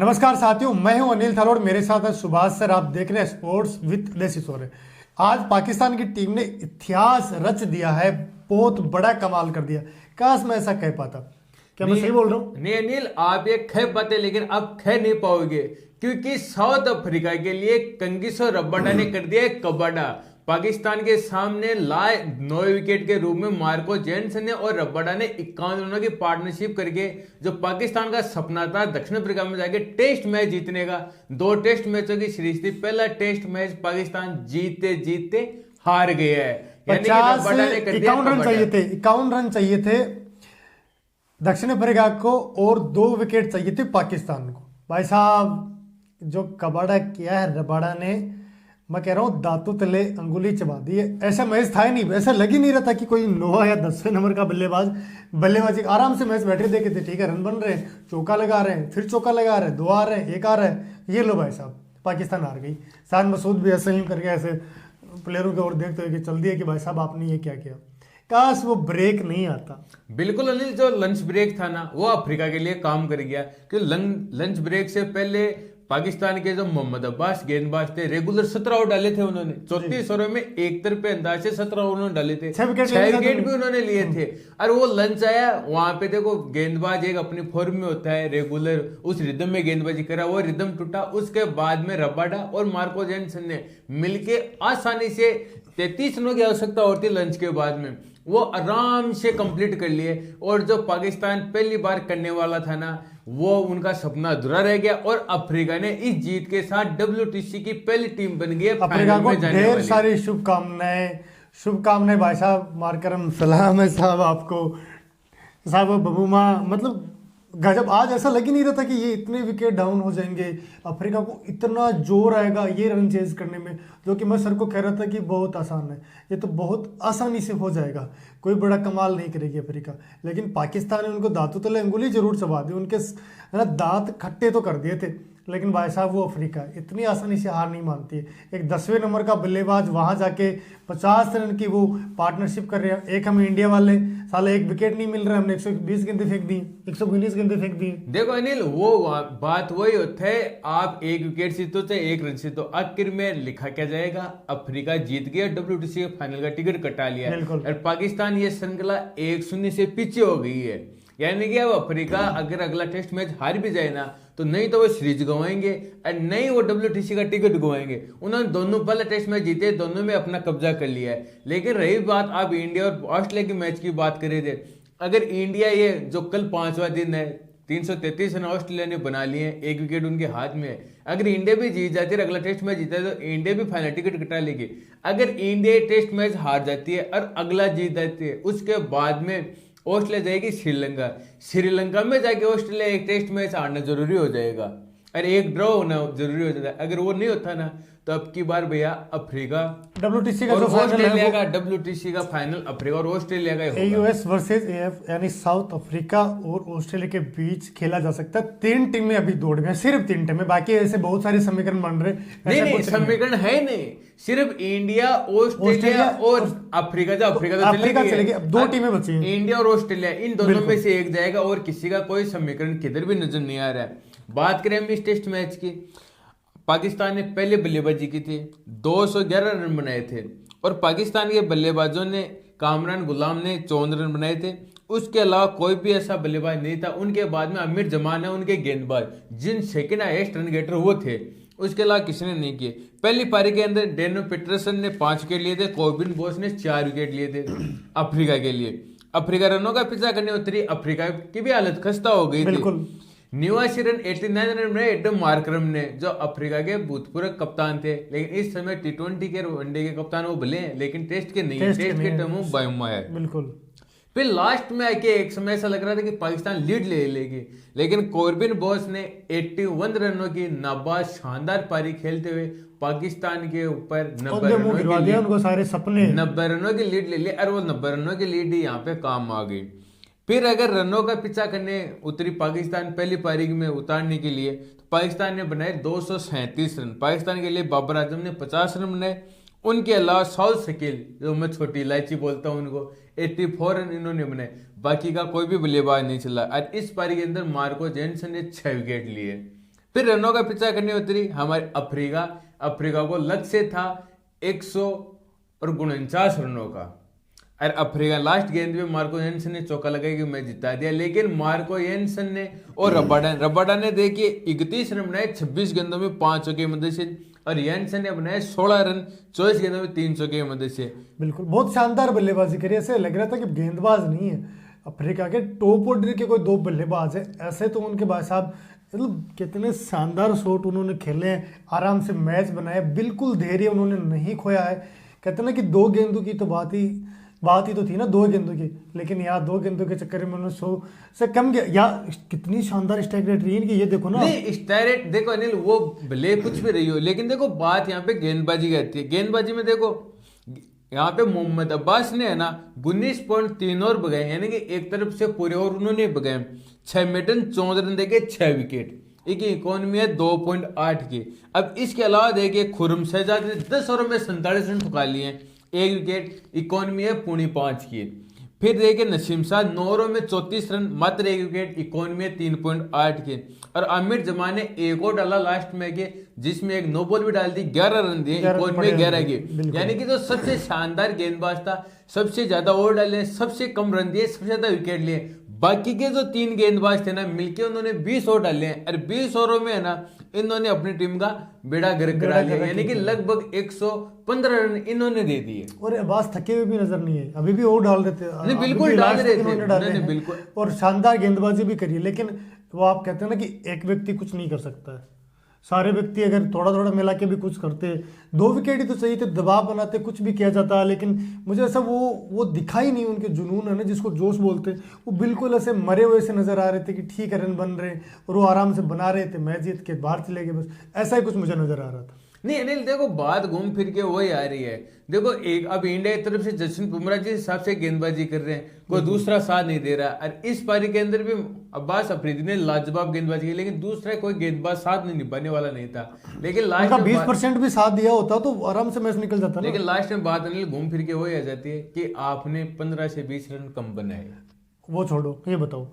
नमस्कार साथियों, मैं हूं अनिल थालोड़। मेरे साथ है सुभाष सर। आप देख रहे हैं स्पोर्ट्स विद देसी सोरे। आज पाकिस्तान की टीम ने इतिहास रच दिया है, बहुत बड़ा कमाल कर दिया। काश मैं ऐसा कह पाता। क्या मैं सही बोल रहा हूँ? नहीं अनिल, आप ये कह पाते लेकिन आप कह नहीं पाओगे क्योंकि साउथ अफ्रीका के लिए कंगिसो रबाडा ने कर दिया कबाडा। पाकिस्तान के सामने लाए 9 विकेट के रूप में मार्को जेनसन ने और रबाडा ने 51 रनों की पार्टनरशिप करके जो पाकिस्तान का सपना था दक्षिण अफ्रीका में जाके टेस्ट मैच जीतने का, 2 टेस्ट मैचों की सीरीज थी। पहला टेस्ट मैच पाकिस्तान जीते जीते हार गया है। यानी कि रबाडा ने कर दिया 51 रन चाहिए थे, 51 रन चाहिए थे दक्षिण अफ्रीका को और 2 विकेट चाहिए थे पाकिस्तान को। भाई साहब, जो कबाड़ा किया है रबाडा ने, मैं कह रहा हूँ दांतों तले अंगुली चबा दी है। ऐसा मैच था ही नहीं, ऐसा लग ही नहीं रहा था कि कोई 9 या 10वें नंबर का बल्लेबाजी आराम से मैच बैठे देखे थे। ठीक है, रन बन रहे हैं, चौका लगा रहे हैं, फिर चौका लगा रहे हैं, 2 आ रहे हैं, 1 आ रहा है। ये लो भाई साहब, पाकिस्तान हार गई। शान मसूद भी ऐसे ही करके ऐसे प्लेयरों की ओर देखते हुए कि चल दिया कि भाई साहब आपने ये क्या किया। काश वो ब्रेक नहीं आता। बिल्कुल अनिल, जो लंच ब्रेक था ना वो अफ्रीका के लिए काम कर गया क्योंकि लंच ब्रेक से पहले पाकिस्तान के जो मोहम्मद अब्बास गेंदबाज थे रेगुलर 17 ओवर डाले थे उन्होंने। 34 ओवर में एक तरफे अंदाज से 17 ओवर उन्होंने डाले थे, 6 विकेट भी उन्होंने लिए थे। और वो लंच आया, वहां पे देखो गेंदबाज एक अपनी फॉर्म में होता है, रेगुलर उस रिदम में गेंदबाजी करा, वो रिदम टूटा। उसके बाद में रबाडा और मार्को जेनसन ने मिलके आसानी से 33 रनों की आवश्यकता होती लंच के बाद में वो आराम से कंप्लीट कर लिए। और जो पाकिस्तान पहली बार करने वाला था ना, वो उनका सपना अधूरा रह गया और अफ्रीका ने इस जीत के साथ WTC की पहली टीम बन गई है। अफ्रीका को ढेर सारी शुभकामनाएं भाई साहब। मारकरम सलाम है साहब आपको। साहब बबूमा, मतलब गजब। आज ऐसा लग ही नहीं रहा था कि ये इतने विकेट डाउन हो जाएंगे, अफ्रीका को इतना जोर आएगा ये रन चेज करने में, जो कि मैं सर को कह रहा था कि बहुत आसान है, ये तो बहुत आसानी से हो जाएगा, कोई बड़ा कमाल नहीं करेगी अफ्रीका। लेकिन पाकिस्तान ने उनको दांतों तले अंगुली जरूर चबा दी, उनके ना दांत खट्टे तो कर दिए थे। लेकिन भाई साहब वो अफ्रीका इतनी आसानी से हार नहीं मानती है। एक 10वें नंबर का बल्लेबाज वहां जाके 50 रन की वो पार्टनरशिप कर रहे हैं। एक हम इंडिया वाले साले एक विकेट नहीं मिल रहा, हमने 120 गेंदें फेंक दी, 119 गेंदें फेंक दी। देखो अनिल, वो बात वही होता है, आप एक विकेट से तो चाहे एक रन से तो आखिर में लिखा क्या जाएगा, अफ्रीका जीत गया, WTC के फाइनल का टिकट कटा लिया और पाकिस्तान ये श्रृंखला 1-0 से पीछे हो गई है। यानी कि अब अफ्रीका अगर अगला टेस्ट मैच हार भी जाए ना, तो नहीं तो वो सीरीज गवाएंगे और नहीं वो WTC का टिकट गवाएंगे। उन्होंने दोनों पहले टेस्ट मैच जीते, दोनों में अपना कब्जा कर लिया है। लेकिन रही बात आप इंडिया और ऑस्ट्रेलिया के मैच की बात करें थे, अगर इंडिया ये जो कल 5वां दिन है 333 रन ऑस्ट्रेलिया ने बना लिए हैं, 1 विकेट उनके हाथ में है। अगर इंडिया भी जीत जाती है, अगला टेस्ट मैच जीता है तो इंडिया भी फाइनल टिकट कटा लेगी। अगर इंडिया टेस्ट मैच हार जाती है और अगला जीत जाती है, उसके बाद में ऑस्ट्रेलिया जाएगी श्रीलंका। श्रीलंका में जाके ऑस्ट्रेलिया एक टेस्ट मैच हारना जरूरी हो जाएगा और एक ड्रॉ होना जरूरी हो जाता है। अगर वो नहीं होता ना, तो अब की बार भैया अफ्रीका WTC का और जो ऑस्ट्रेलिया का WTC का फाइनल अफ्रीका और ऑस्ट्रेलिया का ही होगा। AUS वर्सेस AF यानी साउथ अफ्रीका और ऑस्ट्रेलिया के बीच खेला जा सकता है। 3 टीमें अभी दौड़ गए, सिर्फ 3 टीमें, बाकी ऐसे बहुत सारे समीकरण बन रहे। नहीं समीकरण है नहीं, सिर्फ इंडिया ऑस्ट्रेलिया और अफ्रीका। जो अफ्रीका तो चलेगी, अब 2 टीमें बची हैं, इंडिया और ऑस्ट्रेलिया, इन दोनों में से एक जाएगा और किसी का कोई समीकरण किधर भी नजर नहीं आ रहा है। बात करें हम इस टेस्ट मैच की, पाकिस्तान ने पहले बल्लेबाजी की थी, 211 रन बनाए थे और पाकिस्तान के बल्लेबाजों ने, कामरान गुलाम ने 54 रन बनाए थे। उसके अलावा कोई भी ऐसा बल्लेबाज नहीं था। उनके बाद में आमिर जमान है उनके गेंदबाज, जिन सेकेंड हाईएस्ट रन गेटर वो थे, उसके अलावा किसी ने नहीं किए। पहली पारी के अंदर डेनो पीटरसन ने 5 विकेट लिए थे, कोबिन बोस ने 4 विकेट लिए थे अफ्रीका के लिए। अफ्रीका रनों का पीछा करने उतरी, अफ्रीका की भी हालत खस्ता हो गई थी। 89 रन 89 रन में एडम मार्करम ने, जो अफ्रीका के भूतपूर्व कप्तान थे, लेकिन इस समय T20 के वनडे के कप्तान वो भले हैं लेकिन टेस्ट के नहीं, टेस्ट के टर्म बायुमा है। बिल्कुल। फिर लास्ट में आके एक समय ऐसा लग रहा था कि पाकिस्तान लीड ले लेगी, लेकिन कोर्बिन बॉस ने 81 रनों की नाबाद शानदार पारी खेलते हुए पाकिस्तान के ऊपर 90 रनों की लीड ले ली और वो 90 रनों की लीड ही यहाँ पे काम आ गई। फिर अगर रनों का पीछा करने उतरी पाकिस्तान पहली पारी में उतारने के लिए, तो पाकिस्तान ने बनाए 237 रन। पाकिस्तान के लिए बाबर आजम ने 50 रन बनाए। उनके अलावा साउथ शकील, जो मैं छोटी इलायची बोलता हूँ उनको, 84 रन इन्होंने बनाए। बाकी का कोई भी बल्लेबाज नहीं चला और इस पारी के अंदर मार्को जेनसन ने 6 विकेट लिए। फिर रनों का पीछा करने उतरी हमारी अफ्रीका। अफ्रीका को लक्ष्य था 149 रनों का, और अफ्रीका लास्ट गेंद में मार्को येंसन ने चौका लगाया कि मैच जिता दिया। लेकिन मार्को येंसन ने और रबाडा ने देखिए 31 रन बनाए 26 गेंदों में 5 चौके की मदद से, और येंसन ने बनाए 16 रन 24 गेंदों में 3 चौके की मदद से। बिल्कुल, बहुत शानदार बल्लेबाजी करी। ऐसे लग रहा था कि गेंदबाज नहीं है, अफ्रीका के टॉप ऑर्डर के कोई 2 बल्लेबाज है। ऐसे तो उनके भाई साहब मतलब कितने शानदार शॉट उन्होंने खेले हैं, आराम से मैच बनाया, बिल्कुल धैर्य उन्होंने नहीं खोया है। कहते ना कि 2 गेंदों की तो बात ही तो थी ना, 2 गेंदों की, लेकिन यहाँ 2 गेंदों के चक्कर में उन्होंने 100 से कम गया। या कितनी शानदार स्ट्राइक रेट रही है इनकी, ये देखो ना। नहीं स्ट्राइक रेट देखो अनिल, वो भले कुछ भी रही हो, लेकिन देखो बात यहाँ पे गेंदबाजी की आती है। गेंदबाजी में देखो यहाँ पे मोहम्मद अब्बास ने है ना 19.3 ओवर बगाए, यानी कि एक तरफ से पूरे ओवर उन्होंने बगाए। 6 मेडन 14 रन देके 6 विकेट, एक इकोनॉमी है 2.8 की। अब इसके अलावा देखिए खुरम शहजाद ने 10 ओवर में 47 रन ठुका लिए, 1 विकेट, इकोनॉमी है 5.5 की। फिर देखिए नसीम शाह 9 ओवरों में 34 रन, मात्र 1 विकेट, इकोनॉमी है 3.8 के। और आमिर जमान ने एक और डाला लास्ट में के, जिसमें एक नो बॉल भी डाल दी, 11 रन दिए, इकोनॉमी 11 के। यानी कि जो सबसे शानदार गेंदबाज था, सबसे ज्यादा ओवर डाले, सबसे कम रन दिए, सबसे ज्यादा विकेट लिए। बाकी के जो 3 गेंदबाज थे ना मिलके उन्होंने 20 ओवर डाले हैं, और 20 ओवरों में है ना इन्होंने अपनी टीम का बेड़ा गर्क करा लिया, यानी कि लगभग 115 रन इन्होंने दे दिए। और अब्बास थके हुए भी नजर नहीं है, अभी भी ओवर डाल रहे थे। नहीं बिल्कुल डाल रहे थे, नहीं बिल्कुल, और शानदार गेंदबाजी भी करी है। लेकिन वो आप कहते हैं ना कि एक व्यक्ति कुछ नहीं कर सकता है, सारे व्यक्ति अगर थोड़ा थोड़ा मिला के भी कुछ करते, 2 विकेट ही तो चाहिए थे, दबाव बनाते, कुछ भी किया जाता। लेकिन मुझे ऐसा वो दिखा ही नहीं, उनके जुनून है ना जिसको जोश बोलते, वो बिल्कुल ऐसे मरे हुए से नजर आ रहे थे कि ठीक है रन बन रहे, और वो आराम से बना रहे थे, मैच जीत के बाहर चले गए, बस ऐसा ही कुछ मुझे नजर आ रहा था। नहीं अनिल देखो बात घूम फिर के वही आ रही है। देखो एक अब इंडिया की तरफ से जसप्रीत बुमराह जिस हिसाब से गेंदबाजी कर रहे हैं, कोई दूसरा साथ नहीं दे रहा। और इस पारी के अंदर भी अब्बास अफरीदी ने लाजवाब गेंदबाजी की, लेकिन दूसरा कोई गेंदबाज साथ नहीं निभाने वाला नहीं था। लेकिन लास्ट में 20% भी साथ दिया होता तो आराम से मैच निकल जाता। लेकिन लास्ट में बात अनिल घूम फिर के वही आ जाती है कि आपने 15 से 20 रन कम बनाए। वो छोड़ो, ये बताओ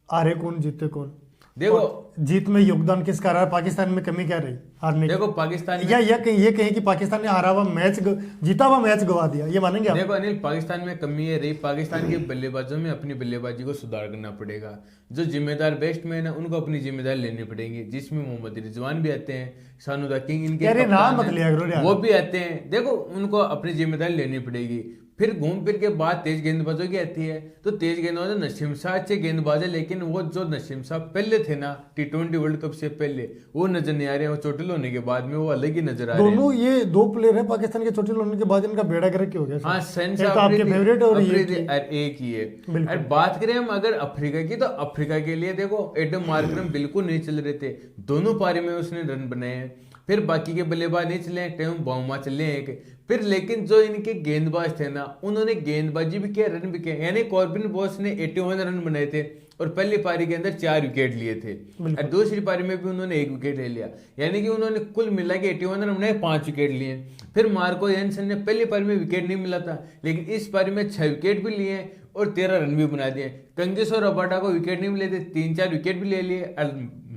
हारे कौन जीते कौन? देखो जीत में योगदान किसका रहा? पाकिस्तान में कमी क्या रही हारने? देखो पाकिस्तान या ये कहें कि पाकिस्तान ने हारा हुआ मैच, जीता हुआ मैच गवा दिया, ये मानेंगे आप? देखो अनिल पाकिस्तान में कमी है रही, पाकिस्तान के बल्लेबाजों में अपनी बल्लेबाजी को सुधार करना पड़ेगा। जो जिम्मेदार बैट्समैन है उनको अपनी जिम्मेदारी लेनी पड़ेगी, जिसमें मोहम्मद रिजवान भी आते हैं, शानू द किंग इनके नाम मत लिया करो यार, वो भी आते हैं। देखो उनको अपनी जिम्मेदारी लेनी पड़ेगी। फिर घूम फिर के बाद तेज गेंदबाजों की आती है, तो तेज गेंदबाज नसीम शाह अच्छे गेंदबाज है, लेकिन वो जो नसीम शाह पहले थे ना T20 वर्ल्ड कप से पहले, वो नजर नहीं आ रहे हैं। वो चोटिल होने के बाद में वो अलग ही नजर आ रहे हैं। दोनों ये 2 प्लेयर है पाकिस्तान के, चोटिल होने के बाद इनका बेड़ा गर्क हो गया। हाँ सेंस आपके फेवरेट और एक ही है। और बात करें हम अगर अफ्रीका की, तो अफ्रीका के लिए देखो एडम मार्करम बिल्कुल नहीं चल रहे थे, दोनों पारी में उसने रन बनाए हैं। फिर बाकी के बल्लेबाज नहीं चले, टेम बाउमा चले एक। फिर लेकिन जो इनके गेंदबाज थे ना उन्होंने गेंदबाजी भी किया, रन भी किया। यानी कॉर्बिन बॉस ने 81 रन बनाए थे और पहली पारी के अंदर 4 विकेट लिए थे, और दूसरी पारी में भी उन्होंने 1 विकेट ले लिया। यानी कि उन्होंने कुल मिला के 81 रन बनाए, 5 विकेट लिए। फिर मार्को येंसन ने पहली पारी में विकेट नहीं मिला था, लेकिन इस पारी में 6 विकेट भी लिए और 13 रन भी बना दिए। कंगिस और रबाडा को विकेट नहीं मिले थे, 3-4 विकेट भी ले लिए।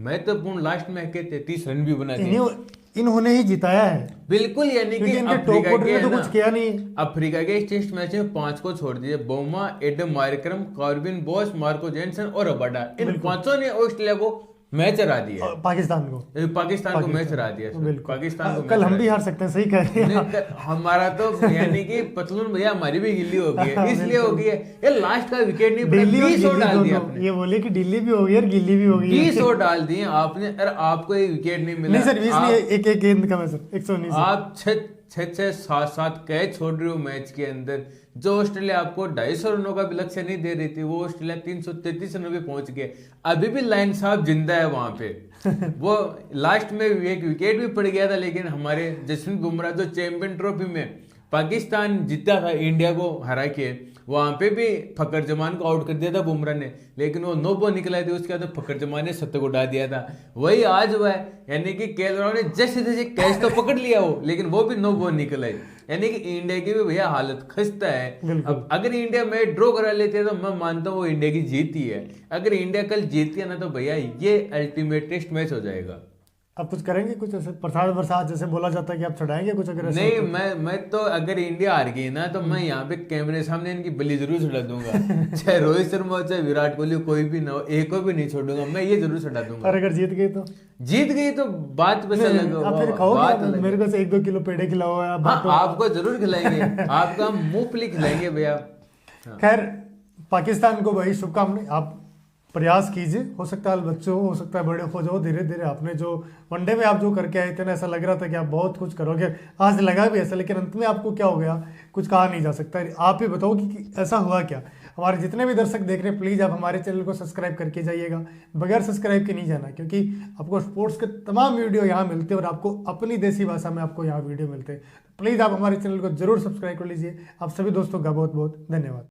महत्वपूर्ण लास्ट में 33 रन भी बना दिए। इन्होंने ही जिताया है बिल्कुल। यानी कि अफ्रीका के तो कुछ किया नहीं। अफ्रीका के टेस्ट मैच में 5 को छोड़ दिए, Bhauma, Adam Markram, Corbin boss, Marco Jansen और रबाडा, इन 5 ने ऑस्ट्रेलिया को मैच हरा दिया, पाकिस्तान को मैच हरा दिया। पाकिस्तान को कल हम भी हार सकते हैं, सही कह रहे हैं। हमारा तो यानी कि पतलून भैया हमारी भी गिल्ली हो गई है, इसलिए हो गई है ये लास्ट का विकेट नहीं पड़ा, 20 ओवर डाल दिया आपने। ये बोले कि दिल्ली भी हो गई और गिल्ली भी हो गई, 20 ओवर डाल दिए आपने, और आपको एक विकेट नहीं मिला। नहीं सर 20 नहीं, एक गेंद का मैं सर 119 आप 6-7 कैच छोड़ रहे हो मैच के अंदर। जो ऑस्ट्रेलिया आपको 250 रनों का भी लक्ष्य नहीं दे रही थी, वो ऑस्ट्रेलिया 333 रनों पे पहुंच गए। अभी भी लाइन साहब जिंदा है वहां पे। वो लास्ट में एक विकेट भी पड़ गया था, लेकिन हमारे जसप्रीत बुमराह जो चैंपियन ट्रॉफी में पाकिस्तान जीता था इंडिया को हरा के, वहां पे भी फकर जमान को आउट कर दिया था बुमराह ने, लेकिन वो नो बॉल निकला था, उसके बाद फकर जमान ने 70 उड़ा दिया था। वही आज हुआ है, यानी कि केएल राहुल ने जैसे जैसे कैच तो पकड़ लिया वो, लेकिन वो भी नो बॉल निकल आई। यानी कि इंडिया की भी भैया हालत खस्ता है। बिल्कुल। अब अगर इंडिया मैच ड्रॉ करा लेते हैं तो मैं मानता हूँ वो इंडिया की जीत ही है। अगर इंडिया कल जीती है ना तो भैया ये अल्टीमेट टेस्ट मैच हो जाएगा। आप कुछ करेंगे, कुछ ऐसे प्रसाद वरसाद जैसे बोला जाता है कि आप चढ़ाएंगे कुछ अगर ऐसा नहीं, होता है मैं तो अगर इंडिया हार गई ना तो मैं यहाँ पे कैमरे सामने इनकी बलि जरूर चढ़ा दूंगा। चाहे रोहित शर्मा हो चाहे विराट कोहली, कोई भी ना हो, एक को भी नहीं छोड़ूंगा, मैं ये जरूर चढ़ा तो? दूंगा। और अगर जीत गई तो? जीत गई तो बात बस अलग हो, आप फिर बात खाओगे? अलग मेरे है। को से 1-2 किलो पेड़े खिलाओ आप। हाँ, आपको जरूर खिलाएंगे, आपका हम मूंगफली खिलाएंगे भैया। हाँ। खैर, पाकिस्तान को भाई शुभकामनाएं। आप प्रयास कीजिए, हो सकता है बच्चों हो सकता है बड़े हो जाओ धीरे धीरे। आपने जो वनडे में आप जो करके आए थे ना, ऐसा लग रहा था कि आप बहुत कुछ करोगे, आज लगा भी ऐसा, लेकिन अंत में आपको क्या हो गया कुछ कहा नहीं जा सकता। आप ही बताओ कि ऐसा हुआ क्या। हमारे जितने भी दर्शक देख रहे हैं, प्लीज़ आप हमारे चैनल को सब्सक्राइब करके जाइएगा, बगैर सब्सक्राइब के नहीं जाना, क्योंकि आपको स्पोर्ट्स के तमाम वीडियो यहाँ मिलते हैं और आपको अपनी देसी भाषा में आपको यहाँ वीडियो मिलते हैं। प्लीज़ आप हमारे चैनल को जरूर सब्सक्राइब कर लीजिए। आप सभी दोस्तों का बहुत बहुत धन्यवाद।